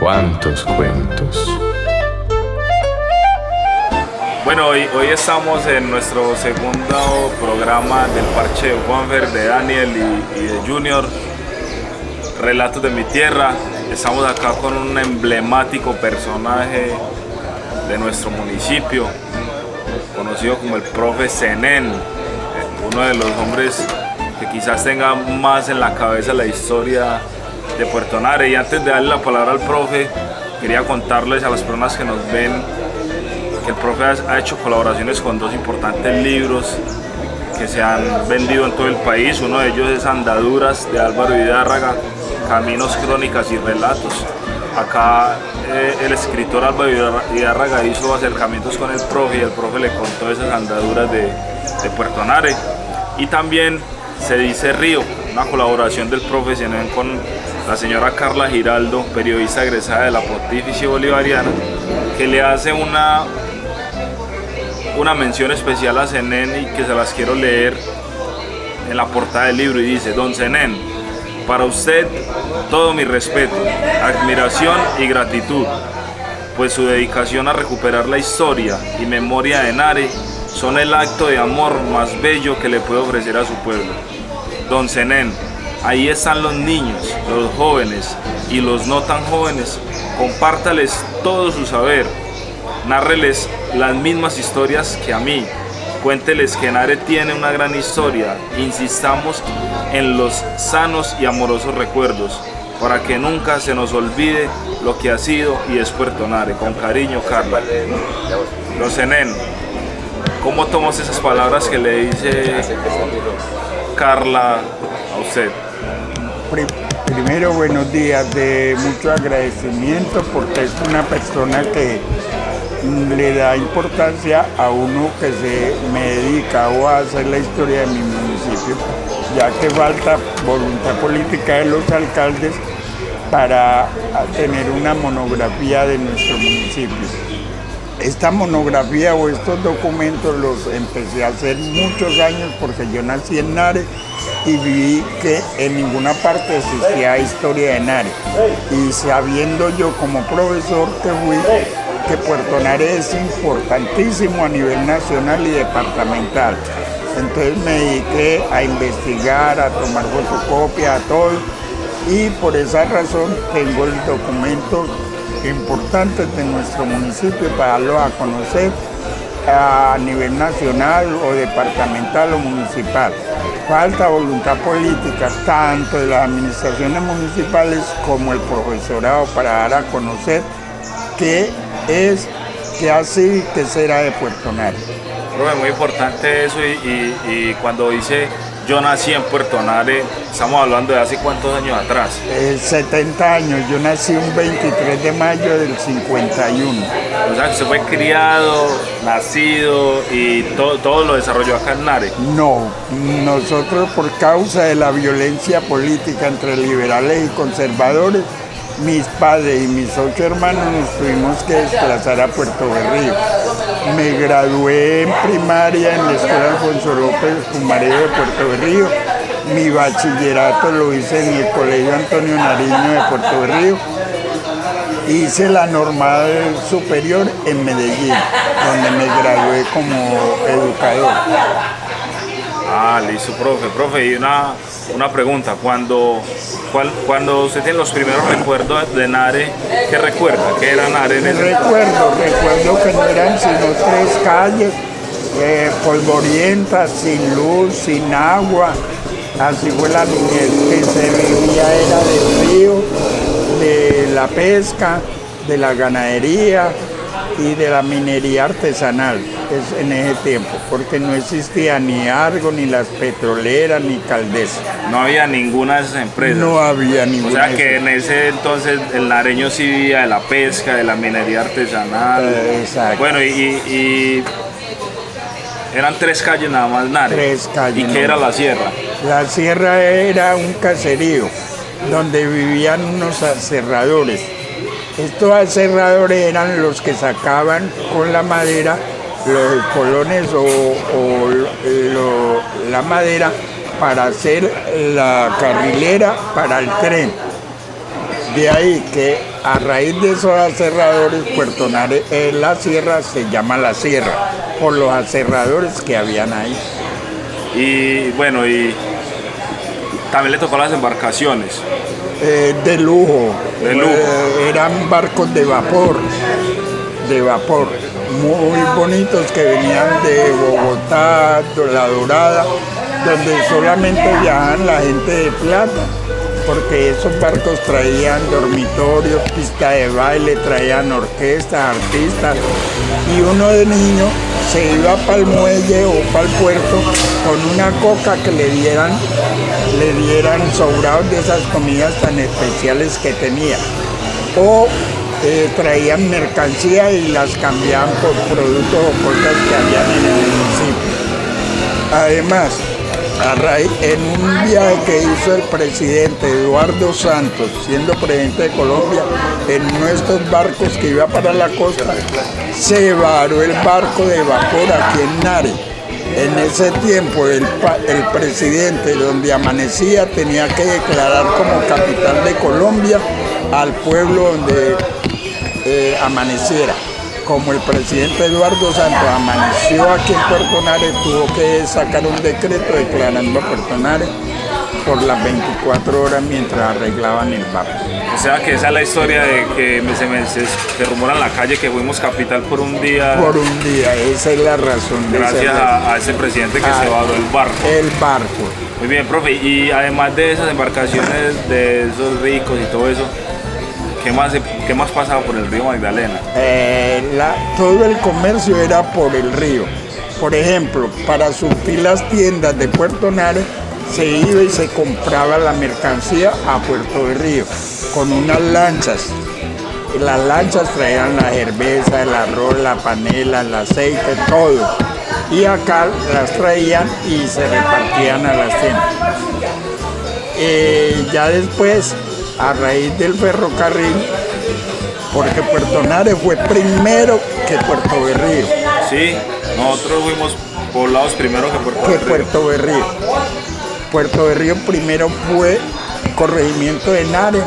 cuántos cuentos. Bueno, hoy estamos en nuestro segundo programa del parche de Juanfer, de Daniel y de Junior, Relatos de mi Tierra. Estamos acá con un emblemático personaje de nuestro municipio, conocido como el profe Zenén, uno de los hombres que quizás tenga más en la cabeza la historia de Puerto Nare. Y antes de darle la palabra al profe, quería contarles a las personas que nos ven que el profe ha hecho colaboraciones con dos importantes libros que se han vendido en todo el país. Uno de ellos es Andaduras, de Álvaro Hidárraga, Caminos, Crónicas y Relatos. Acá el escritor Álvaro Hidárraga hizo acercamientos con el profe y el profe le contó esas andaduras de Puerto Nare. Y también Se dice Río, una colaboración del profe Zenén con la señora Carla Giraldo, periodista egresada de la Pontificia Bolivariana, que le hace una mención especial a Zenén y que se las quiero leer en la portada del libro. Y dice: Don Zenén, para usted todo mi respeto, admiración y gratitud, pues su dedicación a recuperar la historia y memoria de Nare son el acto de amor más bello que le puede ofrecer a su pueblo. Don Zenén, ahí están los niños, los jóvenes y los no tan jóvenes. Compártales todo su saber, nárreles las mismas historias que a mí. Cuénteles que Nare tiene una gran historia. Insistamos en los sanos y amorosos recuerdos, para que nunca se nos olvide lo que ha sido y es Puerto Nare. Con cariño, Carla. Don Zenén, ¿cómo tomas esas palabras que le dice Carla a usted? Primero, buenos días, de mucho agradecimiento, porque es una persona que le da importancia a uno que me dedica a hacer la historia de mi municipio, ya que falta voluntad política de los alcaldes para tener una monografía de nuestro municipio. Esta monografía o estos documentos los empecé a hacer muchos años, porque yo nací en Nare y vi que en ninguna parte existía historia de Nare. Y sabiendo yo como profesor que fui, que Puerto Nare es importantísimo a nivel nacional y departamental. Entonces me dediqué a investigar, a tomar fotocopias, a todo, y por esa razón tengo el documento importante de nuestro municipio para darlo a conocer a nivel nacional o departamental o municipal. Falta voluntad política tanto de las administraciones municipales como el profesorado para dar a conocer qué es, qué ha sido y qué será de Puerto Nare. Profe, muy importante eso, y cuando dice yo nací en Puerto Nare, estamos hablando de hace cuántos años atrás. 70 años, yo nací un 23 de mayo del 51. O sea, que usted fue criado, nacido y todo lo desarrolló acá en Nare. No, nosotros por causa de la violencia política entre liberales y conservadores, mis padres y mis 8 hermanos nos tuvimos que desplazar a Puerto Berrío. Me gradué en primaria en la Escuela Alfonso López Pumarejo de Puerto Berrío. Mi bachillerato lo hice en el Colegio Antonio Nariño de Puerto Berrío. Hice la normal superior en Medellín, donde me gradué como educador. Ah, listo, profe, y una pregunta, cuando usted tiene los primeros recuerdos de Nare, ¿qué recuerda? ¿Qué era Nare en ese entonces? Recuerdo que no eran sino 3 calles, polvorientas, sin luz, sin agua. Así fue la niñez, que se vivía era del río, de la pesca, de la ganadería y de la minería artesanal en ese tiempo, porque no existía ni Argo, ni las petroleras, ni Caldesa. No había ninguna de esas empresas. No había ninguna. O sea que en ese entonces el nareño sí vivía de la pesca, de la minería artesanal. Exacto. Bueno, y eran 3 calles nada más, Nare. 3 calles. ¿Y qué era la sierra? La sierra era un caserío donde vivían unos aserradores. Estos aserradores eran los que sacaban con la madera los colones la madera para hacer la carrilera para el tren. De ahí que a raíz de esos aserradores, Puerto Nare, la sierra se llama La Sierra, por los aserradores que habían ahí. Y bueno, y también le tocó las embarcaciones. De lujo. De lujo. Eran barcos de vapor, muy bonitos que venían de Bogotá, de La Dorada, donde solamente viajaban la gente de plata, porque esos barcos traían dormitorios, pista de baile, traían orquestas, artistas, y uno de niño se iba para el muelle o para el puerto con una coca que le dieran sobrados de esas comidas tan especiales que tenía. O traían mercancía y las cambiaban por productos o cosas que habían en el municipio. Además, en un viaje que hizo el presidente Eduardo Santos, siendo presidente de Colombia, en uno de estos barcos que iba para la costa, se varó el barco de vapor aquí en Nare. En ese tiempo el presidente, donde amanecía, tenía que declarar como capital de Colombia al pueblo donde amaneciera. Como el presidente Eduardo Santos amaneció aquí en Puerto Nare, tuvo que sacar un decreto declarando a Puerto Nare por las 24 horas mientras arreglaban el barco. O sea que esa es la historia de que se rumora en la calle que fuimos capital por un día. Por un día, esa es la razón. Gracias a ese presidente que se varó el barco. El barco. Muy bien, profe. Y además de esas embarcaciones, de esos ricos y todo eso, ¿qué más pasaba por el río Magdalena? Todo el comercio era por el río. Por ejemplo, para surtir las tiendas de Puerto Nare, se iba y se compraba la mercancía a Puerto de Río con unas lanchas. Las lanchas traían la cerveza, el arroz, la panela, el aceite, todo. Y acá las traían y se repartían a las tiendas. Ya después, a raíz del ferrocarril, porque Puerto Nare fue primero que Puerto de Río. Sí, nosotros fuimos poblados primero que Puerto de Río. Puerto de Río primero fue corregimiento de Nare,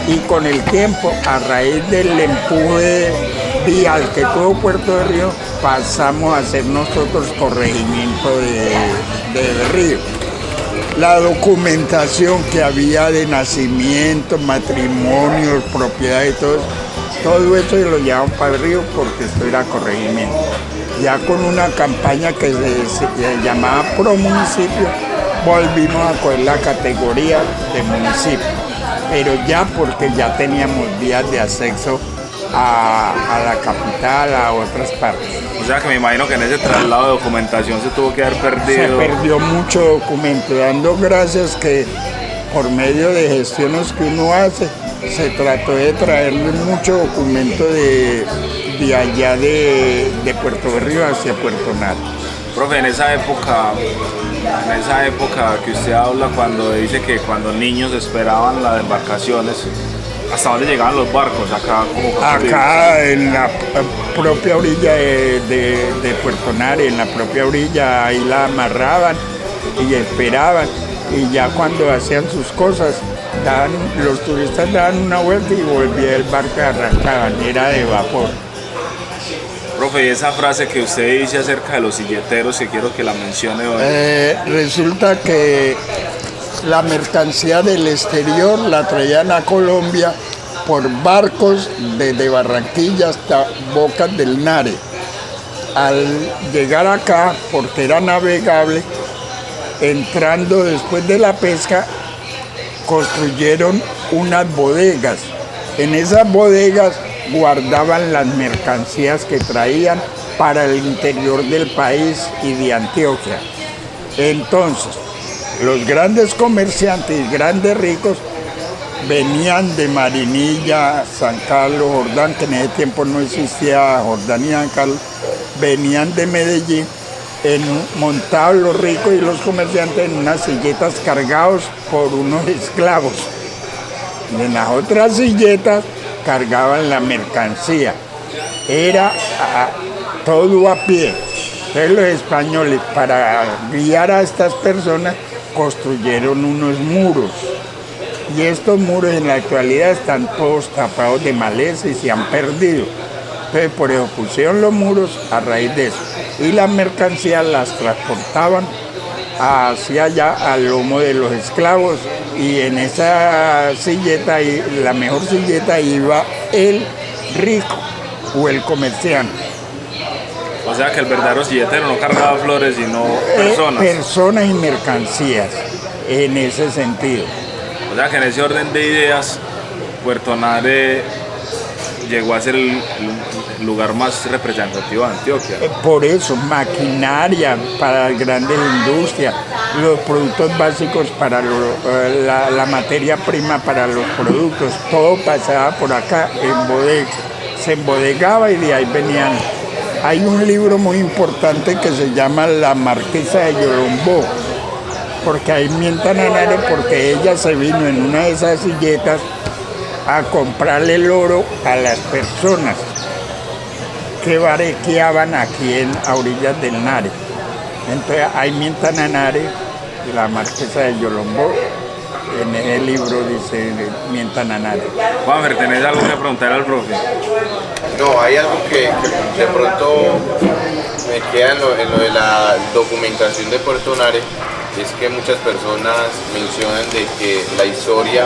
y con el tiempo, a raíz del empuje vial que tuvo Puerto de Río, pasamos a ser nosotros corregimiento de Río. La documentación que había de nacimiento, matrimonios, propiedad y todo eso lo llevaban para el río porque esto era corregimiento. Ya con una campaña que se llamaba Pro Municipio, volvimos a coger la categoría de municipio, pero ya porque ya teníamos vías de acceso a la capital, a otras partes. O sea que me imagino que en ese traslado de documentación se tuvo que haber perdido. Se perdió mucho documento, dando gracias que por medio de gestiones que uno hace, se trató de traerle mucho documento de allá de Puerto de Río hacia Puerto Nare. Profe, en esa época que usted habla, cuando dice que cuando niños esperaban las embarcaciones, ¿hasta dónde llegaban los barcos? Acá en la propia orilla de Puerto Nare, en la propia orilla, ahí la amarraban y esperaban. Y ya cuando hacían sus cosas, los turistas daban una vuelta y volvía el barco y arrancaban, era de vapor. Profe, y esa frase que usted dice acerca de los silleteros, que quiero que la mencione hoy. Resulta que la mercancía del exterior la traían a Colombia por barcos desde Barranquilla hasta Bocas del Nare. Al llegar acá, porque era navegable, entrando después de la pesca, construyeron unas bodegas. En esas bodegas guardaban las mercancías que traían para el interior del país y de Antioquia. Entonces, los grandes comerciantes y grandes ricos venían de Marinilla, San Carlos, Jordán, que en ese tiempo no existía Jordán y San Carlos, venían de Medellín, montados los ricos y los comerciantes en unas silletas cargados por unos esclavos. Y en las otras silletas cargaban la mercancía. Era todo a pie. Entonces los españoles, para guiar a estas personas, construyeron unos muros. Y estos muros en la actualidad están todos tapados de maleza y se han perdido. Entonces por eso pusieron los muros a raíz de eso. Y las mercancías las transportaban hacia allá al lomo de los esclavos. Y en esa silleta, la mejor silleta, iba el rico o el comerciante. O sea que el verdadero silletero no cargaba flores, sino personas. Personas y mercancías, en ese sentido. O sea que en ese orden de ideas, Puerto Nare llegó a ser el lugar más representativo de Antioquia. Por eso, maquinaria para las grandes industrias, los productos básicos para la materia prima para los productos, todo pasaba por acá en bodega. Se embodegaba y de ahí venían. Hay un libro muy importante que se llama La Marquesa de Yolombó, porque ahí mientan a Nare porque ella se vino en una de esas silletas a comprarle el oro a las personas que barequeaban aquí a orillas del Nare. Entonces ahí mientan a Nare, la Marquesa de Yolombó, en el libro dice mientan a Nare. Juanfer, ¿tenés algo que preguntar al profe? No, hay algo que de pronto me queda en lo de la documentación de Puerto Nare, es que muchas personas mencionan de que la historia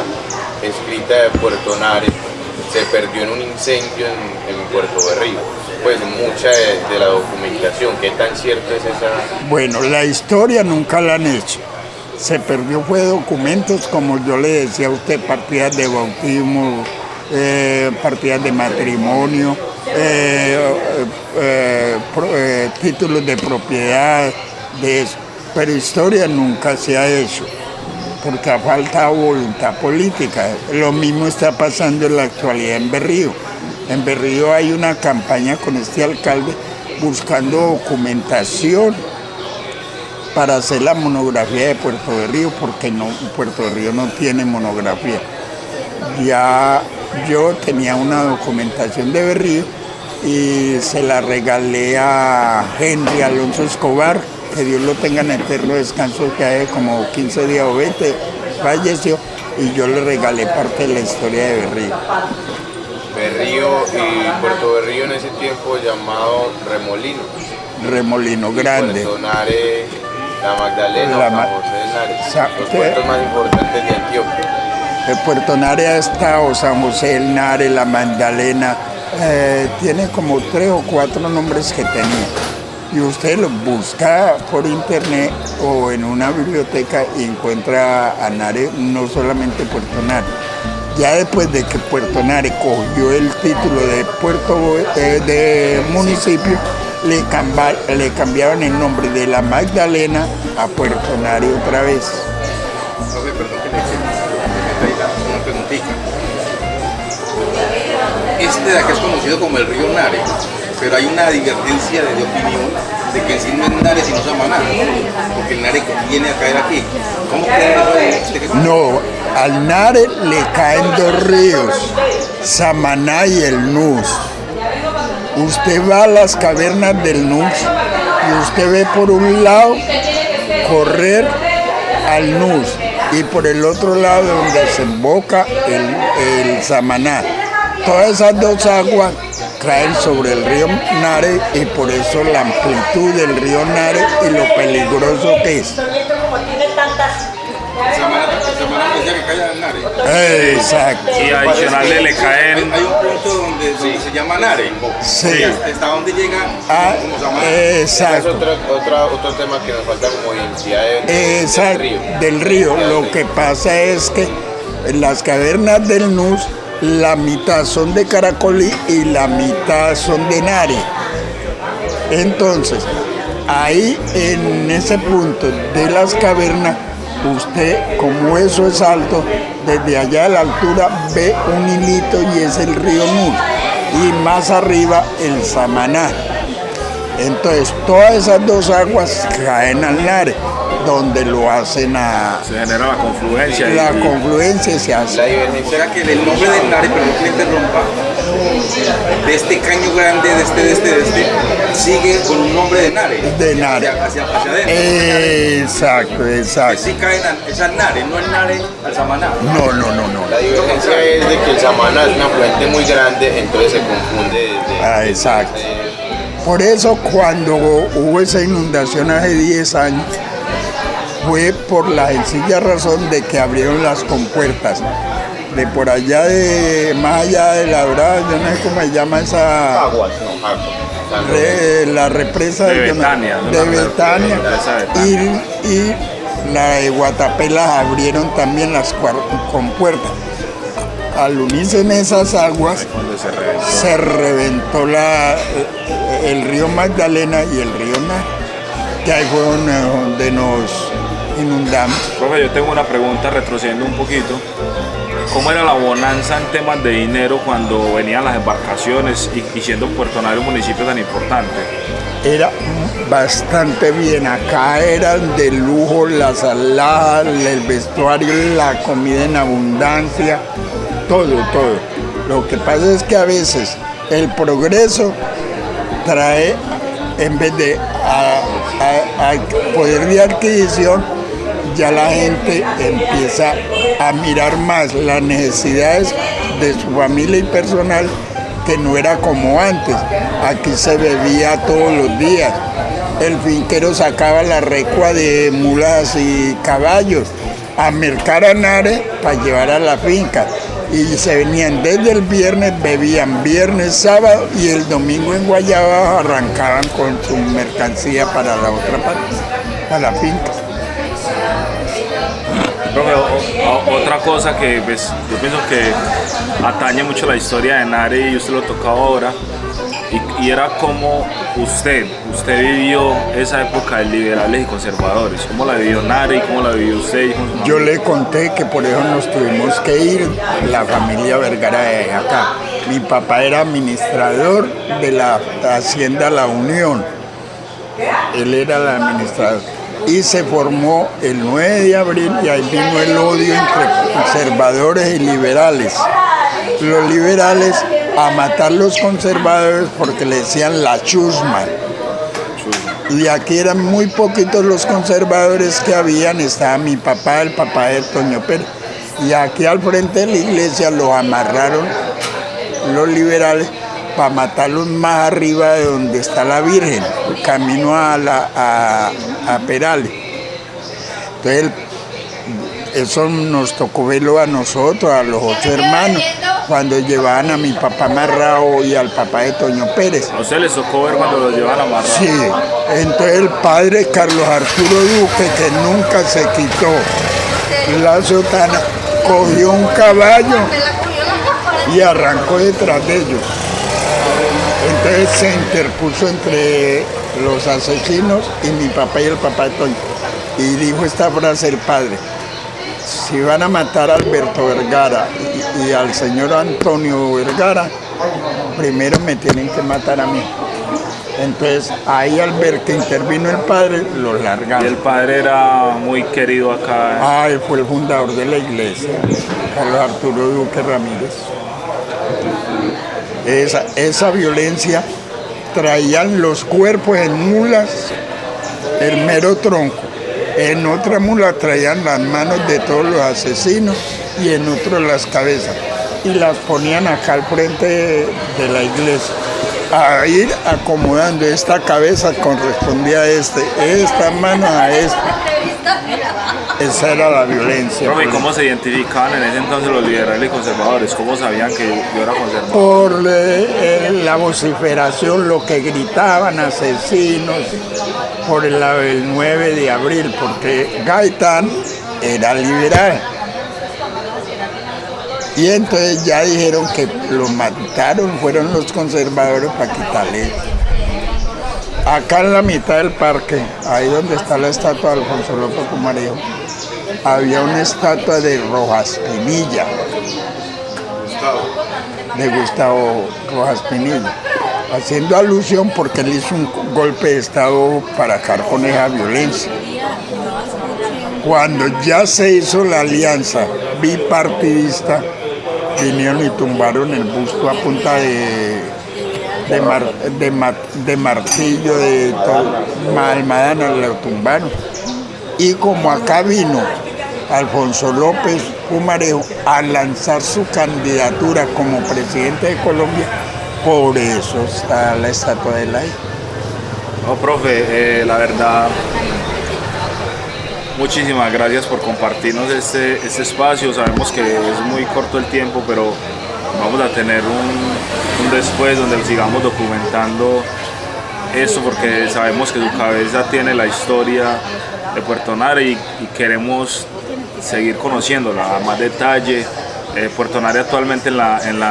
escrita de Puerto Nare se perdió en un incendio en Puerto Berrío. Pues mucha de la documentación, ¿qué tan cierto es esa? Bueno, la historia nunca la han hecho. Se perdió fue documentos, como yo le decía a usted, partidas de bautismo, partidas de matrimonio, títulos de propiedad, de eso. Pero historia nunca se ha hecho, porque ha faltado voluntad política. Lo mismo está pasando en la actualidad en Berrío. En Berrío hay una campaña con este alcalde buscando documentación para hacer la monografía de Puerto Berrío, porque Puerto Berrío no tiene monografía. Ya yo tenía una documentación de Berrío y se la regalé a Henry Alonso Escobar, que Dios lo tenga en eterno descanso, que hace como 15 días o 20 falleció, y yo le regalé parte de la historia de Berrío. Berrío y Puerto Berrío en ese tiempo llamado Remolino. Remolino Grande. Puerto Nare, La Magdalena, San José del Nare, los puertos más importantes de Antioquia. El Puerto Nare ha estado, San José del Nare, La Magdalena, tiene como 3 o 4 nombres que tenía. Y usted lo busca por internet o en una biblioteca y encuentra a Nare, no solamente Puerto Nare. Ya después de que Puerto Nare cogió el título de de municipio, le cambiaron el nombre de La Magdalena a Puerto Nare otra vez. Profe, perdón que le eche una preguntita. Este de acá es conocido como el río Nare, pero hay una divergencia de opinión de que en sí no es Nare sino Samaná, porque el Nare viene a caer aquí. ¿Cómo cree usted? No, al Nare le caen 2 ríos, Samaná y el Nus. Usted va a las cavernas del Nus y usted ve por un lado correr al Nus y por el otro lado donde desemboca el Samaná. Todas esas 2 aguas caen sobre el río Nare y por eso la amplitud del río Nare y lo peligroso que es. Samaná decía que cae al Nare. Exacto. Y adicional le caen. Hay un punto donde se llama Nare. Sí. ¿Hasta dónde llega como Samaná? Exacto. Es otro tema que nos falta como identidad Del río. Lo que pasa es que en las cavernas del Nus, la mitad son de Caracolí y la mitad son de Nare. Entonces, ahí en ese punto de las cavernas, usted, como eso es alto, desde allá a la altura ve un hilito y es el río Nus. Y más arriba el Samaná. Entonces, todas esas 2 aguas caen al Nare, donde lo hacen Se genera la confluencia. La confluencia se hace. La divergencia. O sea que el nombre del Nare, perdón que le interrumpa, de este caño grande, de este, sigue con un nombre de Nare. De Nare. Hacia adentro. Exacto, Que exacto. sí caen esas Nare, no el Nare al Samaná. No. La diferencia es de que el Samaná es un afluente muy grande, entonces se confunde. Exacto. Por eso cuando hubo esa inundación hace 10 años, fue por la sencilla razón de que abrieron las compuertas. De por allá, más allá de la Dorada, yo no sé cómo se llama esa... Aguas, no, agua. La represa De Betania, de Betania, la represa de Betania. y la de Guatapé las abrieron también las compuertas. Al unirse en esas aguas Cuando se reventó. se reventó el río Magdalena y el río Nar, que ahí fue donde nos inundamos. Profe, yo tengo una pregunta retrocediendo un poquito. ¿Cómo era la bonanza en temas de dinero cuando venían las embarcaciones y siendo Puerto Nare un municipio tan importante? Era bastante bien, acá eran de lujo las alhajas, el vestuario, la comida en abundancia, todo. Lo que pasa es que a veces el progreso trae, en vez de a poder de adquisición, ya la gente empieza a mirar más las necesidades de su familia y personal, que no era como antes. Aquí se bebía todos los días. El finquero sacaba la recua de mulas y caballos a mercar a Nare para llevar a la finca. Y se venían desde el viernes, bebían viernes, sábado, y el domingo en Guayaba arrancaban con su mercancía para la otra parte, para la finca. Profe, otra cosa que pues, yo pienso que atañe mucho la historia de Nare, y usted lo tocaba ahora, y era como usted vivió esa época de liberales y conservadores. ¿Cómo la vivió Nare y cómo la vivió usted? Yo le conté que por eso nos tuvimos que ir, la familia Vergara de acá. Mi papá era administrador de la Hacienda La Unión. Él era el administrador. Y se formó el 9 de abril y ahí vino el odio entre conservadores y liberales. Los liberales a matar los conservadores porque le decían la chusma. Y aquí eran muy poquitos los conservadores que habían. Estaba mi papá, el papá de Toño Pérez. Y aquí al frente de la iglesia los amarraron los liberales para matarlos más arriba de donde está la Virgen, camino a Perales. Entonces, eso nos tocó verlo a nosotros, a los 8 hermanos, cuando llevaban a mi papá amarrado y al papá de Toño Pérez. ¿A usted les tocó ver cuando los llevan amarrados? Sí, entonces el padre Carlos Arturo Duque, que nunca se quitó la sotana, cogió un caballo y arrancó detrás de ellos. Entonces se interpuso entre los asesinos y mi papá y el papá de Toño. Y dijo esta frase el padre: si van a matar a Alberto Vergara y al señor Antonio Vergara, primero me tienen que matar a mí. Entonces ahí al ver que intervino el padre, los largaron. Y el padre era muy querido acá. Él fue el fundador de la iglesia, Carlos Arturo Duque Ramírez. Esa violencia, traían los cuerpos en mulas, el mero tronco. En otra mula traían las manos de todos los asesinos y en otro las cabezas. Y las ponían acá al frente de la iglesia. A ir acomodando, esta cabeza correspondía a esta mano a esta. Esa era la violencia. Profe, ¿y cómo se identificaban en ese entonces los liberales y conservadores? ¿Cómo sabían que yo era conservador? Por la vociferación, lo que gritaban asesinos, por el 9 de abril, porque Gaitán era liberal. Y entonces ya dijeron que lo mataron, fueron los conservadores para quitarle. Acá en la mitad del parque, ahí donde está la estatua de Alfonso López Pumarejo, había una estatua de Rojas Pinilla, de Gustavo Rojas Pinilla, haciendo alusión porque él hizo un golpe de estado para acabar con esa violencia. Cuando ya se hizo la alianza bipartidista, vinieron y tumbaron el busto a punta de martillo, de todo. Almadana lo tumbaron. Y como acá vino Alfonso López Pumarejo a lanzar su candidatura como presidente de Colombia, por eso está la estatua de él ahí. No, profe, la verdad, muchísimas gracias por compartirnos este espacio. Sabemos que es muy corto el tiempo, pero vamos a tener un después donde sigamos documentando eso, porque sabemos que su cabeza tiene la historia de Puerto Nare y queremos seguir conociéndola a más detalle. Puerto Nare actualmente en el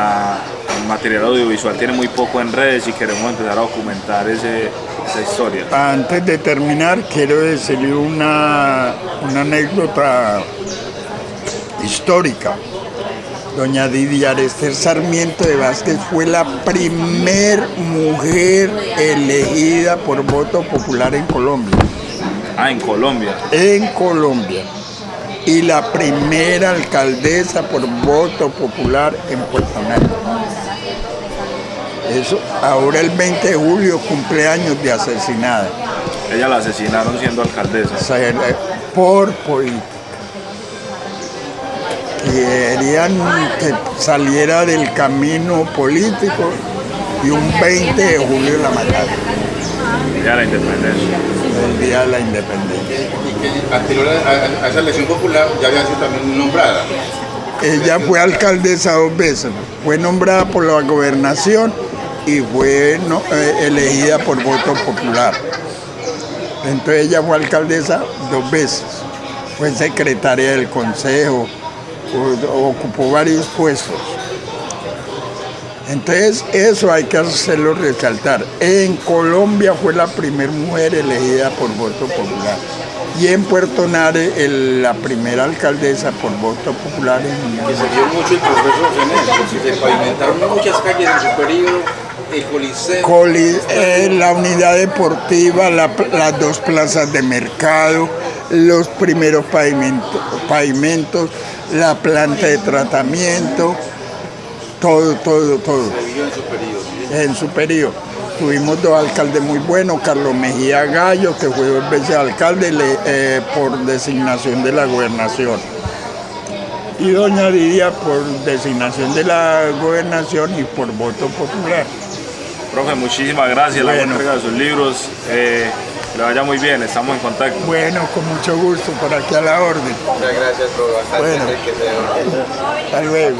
material audiovisual tiene muy poco en redes y queremos empezar a documentar esa historia. Antes de terminar, quiero decirle una anécdota histórica. Doña Didiar Esther Sarmiento de Vázquez fue la primer mujer elegida por voto popular en Colombia. Ah, en Colombia. En Colombia. Y la primera alcaldesa por voto popular en Puerto Nare. Eso, ahora el 20 de julio, cumpleaños de asesinada. Ella la asesinaron siendo alcaldesa. O sea, por política. Querían que saliera del camino político y un 20 de julio la mataron. El día de la independencia. El día de la independencia. Y que anterior a esa elección popular ya había sido también nombrada. Ella fue alcaldesa 2 veces. Fue nombrada por la gobernación y fue elegida por voto popular. Entonces ella fue alcaldesa 2 veces. Fue secretaria del consejo, ocupó varios puestos. Entonces eso hay que hacerlo resaltar. En Colombia fue la primera mujer elegida por voto popular. Y en Puerto Nare la primera alcaldesa por voto popular. Que se dio mucho el proceso Fenel, porque se pavimentaron muchas calles en su periodo, el Coliseo. La unidad deportiva, las 2 plazas de mercado, los primeros pavimentos, la planta de tratamiento, todo. Se vio en su periodo. ¿Sí? En su periodo. Tuvimos 2 alcaldes muy buenos, Carlos Mejía Gallo, que fue 2 veces alcalde por designación de la gobernación, y doña Lidia por designación de la gobernación y por voto popular. Profe, muchísimas gracias. La Bueno. entrega de sus libros. Le vaya muy bien, estamos en contacto. Bueno, con mucho gusto, por aquí a la orden. Muchas gracias, profe, bastante Bueno. enriquecedor. Hasta luego.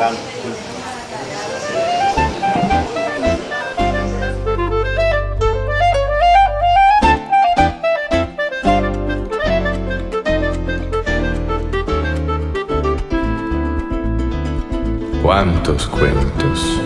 Cuántos cuentos.